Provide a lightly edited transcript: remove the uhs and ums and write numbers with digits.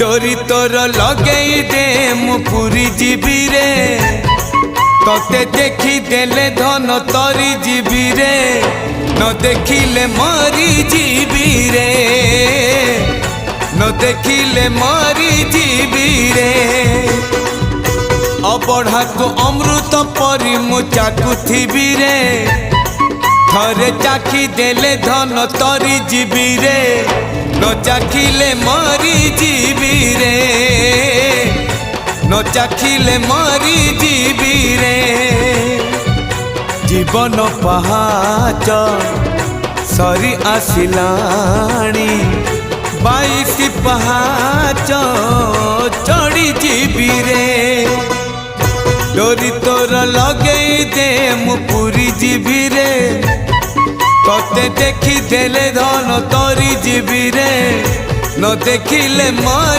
डोरी तोर लगे दे मु पूरी जीवी रे तोते देखी देले धन तरी जीवी रे न देखिले मरी जीवी रे न देखिले मरी जीवी रे अबढ़ा को अमृत परी मु चाकुथिबी रे थरे चाखी देले धन तरी जीवी रे न चाखिले मरी जीवी रे न चाखिले मरी जीवी रे जीवन पहाच सरी आसिलाणी 22 पहाच चढ़ी जीवी रे डोरी तोर लगे दे मु पूरी जीवी रे तोते देखी देले धन तोरी जीवी रे न देखिले मरी